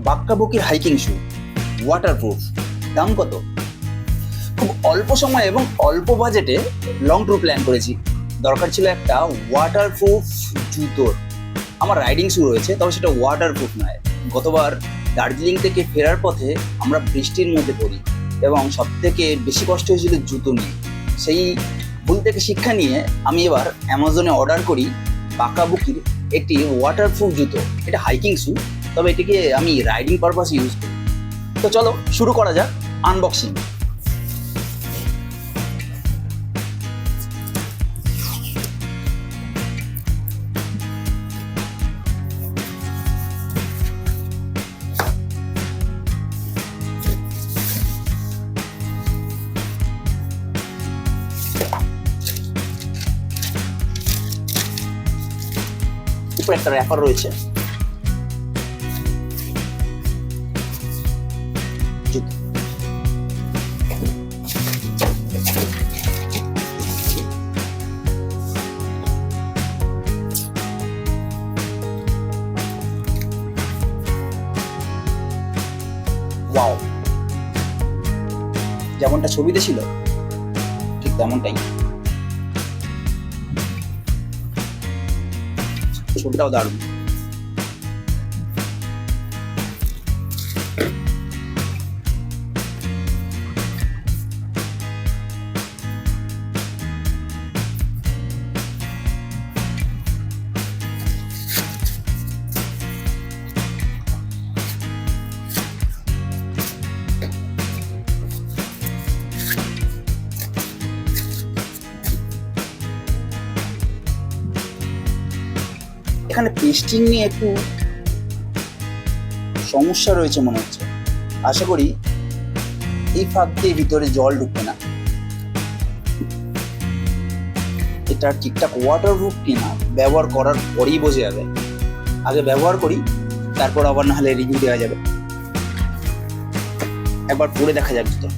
বাক্কাবুকির hiking শু, waterproof. দাম কত? খুব অল্প সময় এবং অল্প বাজেটে লং ট্যুর প্ল্যান করেছি। দরকার ছিল একটা ওয়াটারপ্রুফ জুতোর। আমার রাইডিং শু রয়েছে, তবে সেটা ওয়াটারপ্রুফ নয়। গতবার দার্জিলিং থেকে ফেরার পথে আমরা বৃষ্টির মধ্যে পড়ি এবং সব থেকে বেশি কষ্ট হয়েছিল জুতো নিয়ে। সেই ভুল থেকে শিক্ষা নিয়ে আমি এবার অ্যামাজনে অর্ডার করি বাক্কাবুকির একটি ওয়াটারপ্রুফ জুতো। এটা হাইকিং শু, তবে এটিকে আমি রাইডিং পারপাস ইউজ করি। তো চলো শুরু করা যাক আনবক্সিং। উপরে একটা র্যাপার রয়েছে। ওয়াও, যেমনটা ছবিতে ছিল ঠিক তেমনটাই। ছবিটাও দারুণ। এখানে পেস্টিং নিয়ে একটু সমস্যা রয়েছে মনে হচ্ছে। আশা করি এই ফাঁক দিয়ে ভিতরে জল ঢুকবে না। এটা ঠিকঠাক ওয়াটারপ্রুফ কিনা ব্যবহার করার পরেই বোঝা যাবে। আগে ব্যবহার করি, তারপর আবার না হলে রিভিউ দেওয়া যাবে। একবার পরে দেখা যাক জুতো।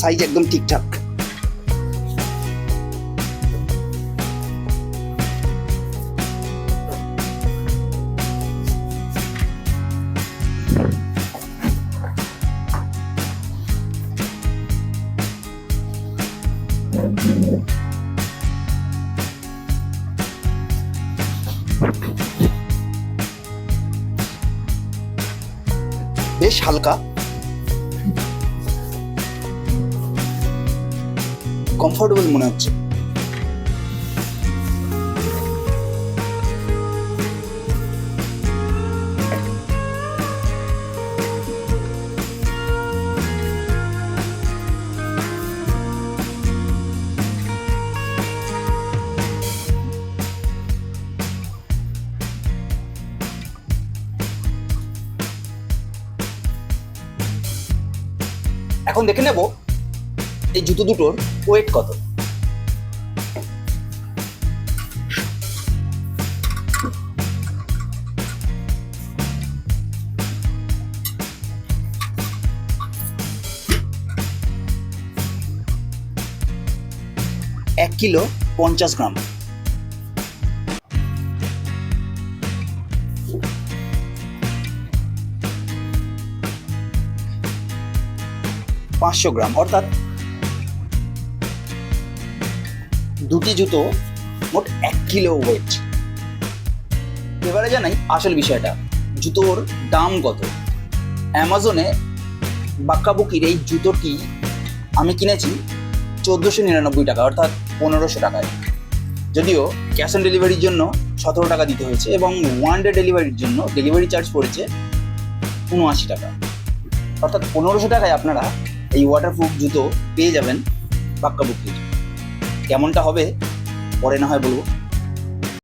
সাইজ একদম ঠিকঠাক। বেশ হালকা, কমফোর্টেবল মনে হচ্ছে। এখন দেখে নেব এই জুতো দুটোর ওয়েট কত। এক কিলো 50 গ্রাম। পাঁচশো গ্রাম, অর্থাৎ দুটি জুতো মোট 1 কিলো ওয়েট। এবারে জানাই আসল বিষয়টা, জুতোর দাম কত। অ্যামাজনে বাক্কাবুকির এই জুতোটি আমি কিনেছি 1499 টাকা, অর্থাৎ 1500 টাকায়। যদিও ক্যাশ অন ডেলিভারির জন্য 17 টাকা দিতে হয়েছে এবং ওয়ান ডে ডেলিভারির জন্য ডেলিভারি চার্জ পড়েছে 79 টাকা, অর্থাৎ 1500 টাকায় আপনারা এই ওয়াটারপ্রুফ জুতো পেয়ে যাবেন বাক্কাবুকির। কেমনটা হবে পরে না হয় বলবো।